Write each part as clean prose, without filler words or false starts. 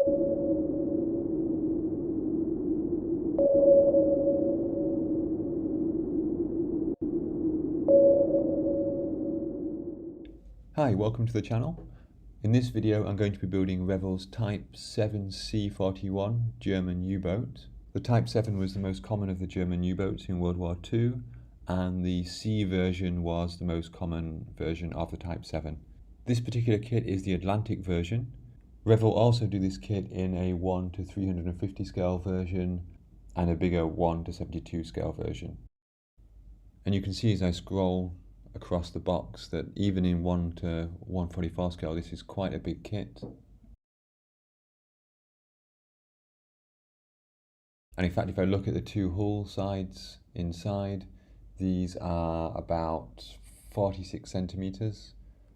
Hi, welcome to the channel. In this video I'm going to be building Revell's Type VII C 41 German U-boat. The Type 7 was the most common of the German U-boats in World War II, and the C version was the most common version of the Type 7. This particular kit is the Atlantic version. Revell also do this kit in a 1 to 350 scale version and a bigger 1 to 72 scale version. And you can see as I scroll across the box that even in 1 to 144 scale, this is quite a big kit. And in fact, if I look at the two hull sides inside, these are about 46 centimeters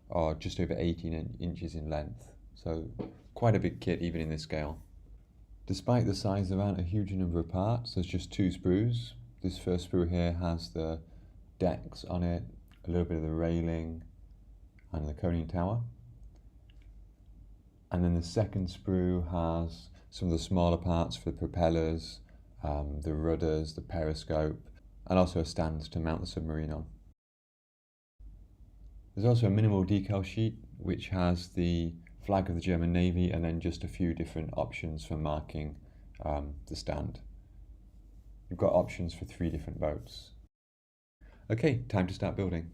or just over 18 inches in length. So quite a big kit even in this scale. Despite the size, there aren't a huge number of parts. There's just 2 sprues. This first sprue here has the decks on it, a little bit of the railing and the conning tower. And then the second sprue has some of the smaller parts for the propellers, the rudders, the periscope, and also a stand to mount the submarine on. There's also a minimal decal sheet which has the flag of the German Navy and then just a few different options for marking the stand. You've got options for 3 different boats. Okay, time to start building.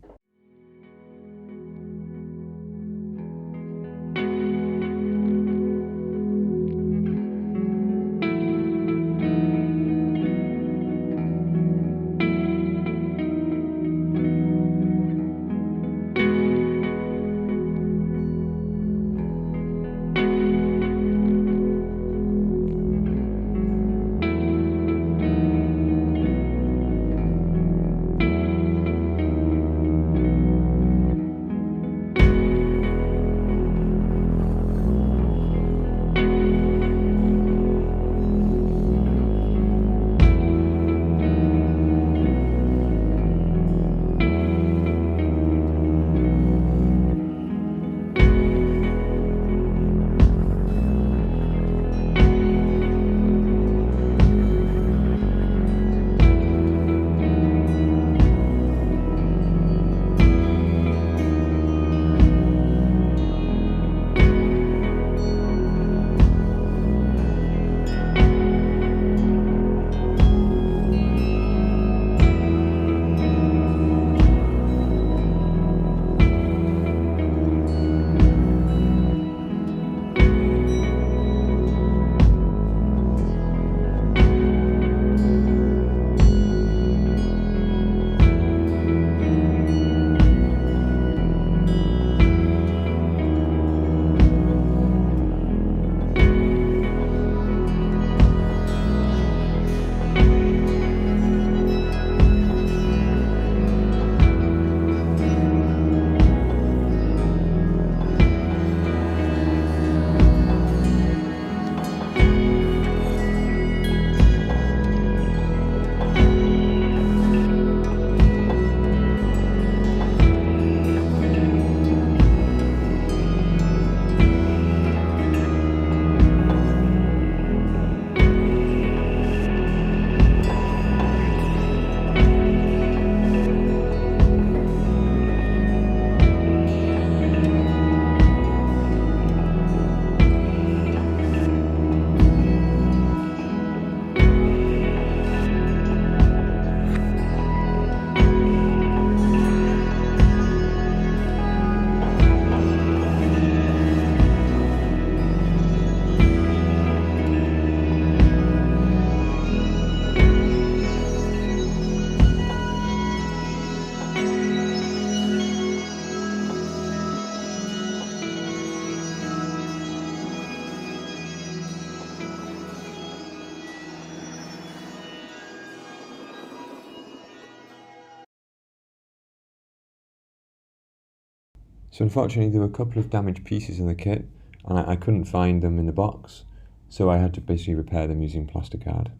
So unfortunately there were a couple of damaged pieces in the kit and I couldn't find them in the box, so I had to basically repair them using plasticard.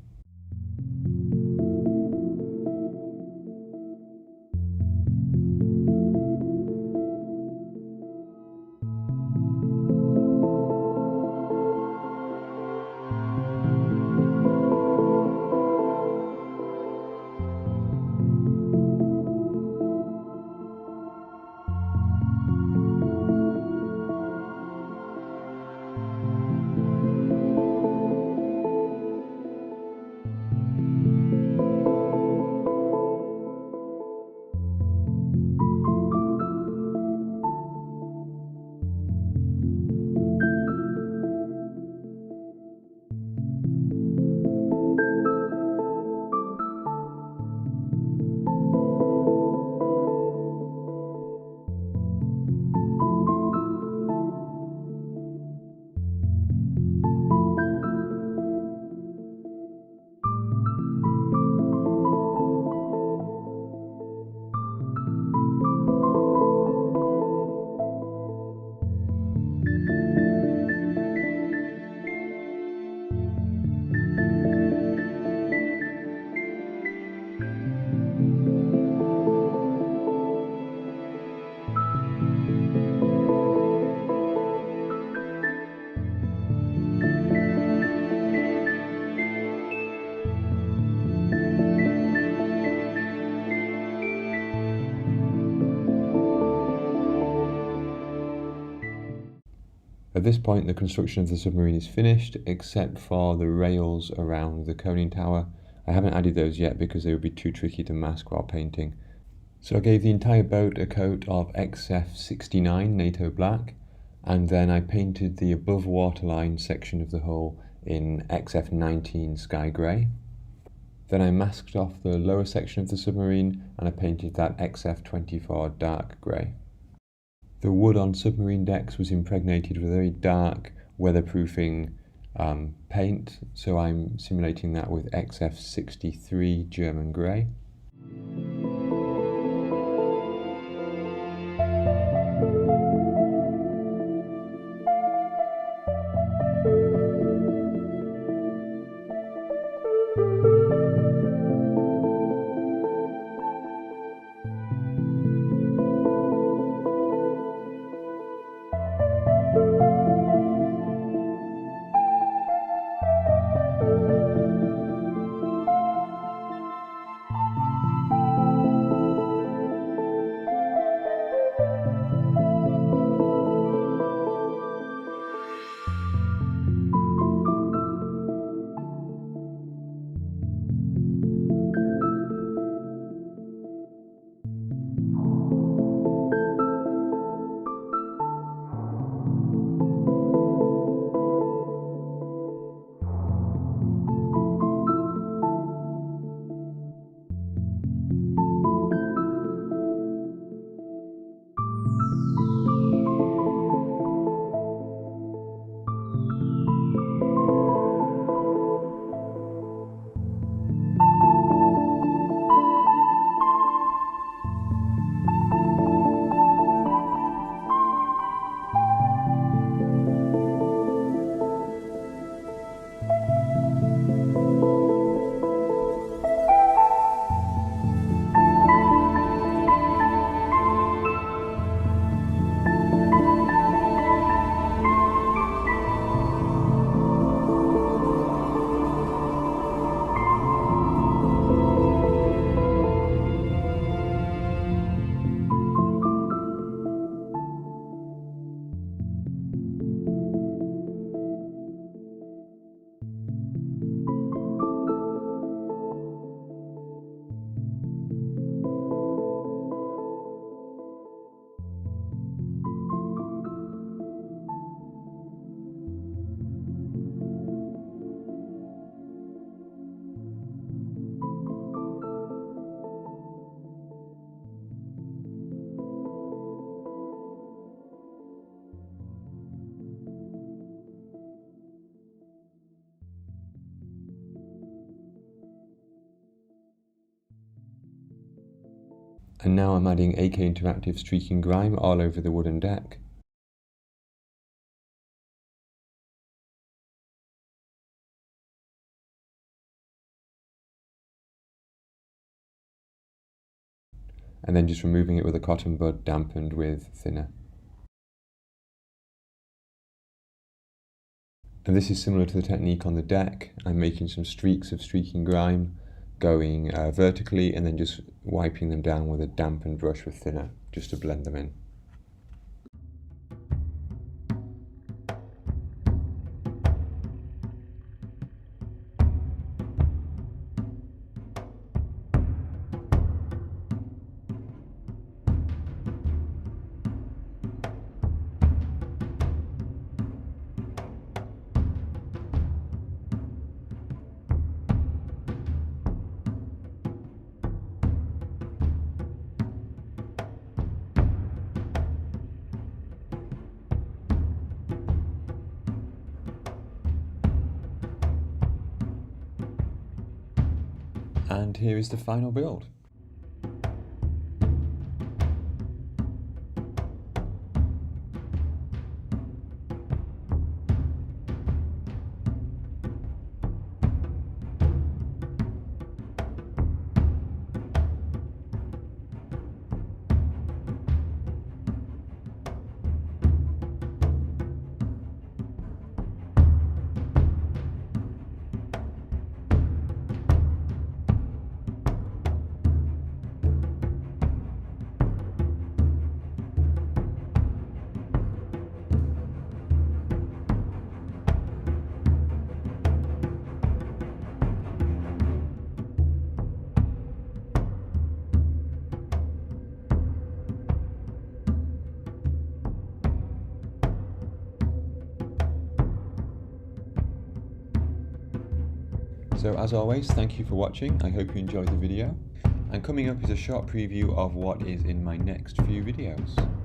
At this point, the construction of the submarine is finished, except for the rails around the conning tower. I haven't added those yet because they would be too tricky to mask while painting. So I gave the entire boat a coat of XF69 NATO black, and then I painted the above waterline section of the hull in XF19 sky grey. Then I masked off the lower section of the submarine and I painted that XF24 dark grey. The wood on submarine decks was impregnated with a very dark weatherproofing paint, so I'm simulating that with XF63 German grey. And now I'm adding AK Interactive streaking grime all over the wooden deck. And then just removing it with a cotton bud dampened with thinner. And this is similar to the technique on the deck. I'm making some streaks of streaking grime, going vertically and then just wiping them down with a dampened brush with thinner, just to blend them in. And here is the final build. So as always, thank you for watching. I hope you enjoyed the video. And coming up is a short preview of what is in my next few videos.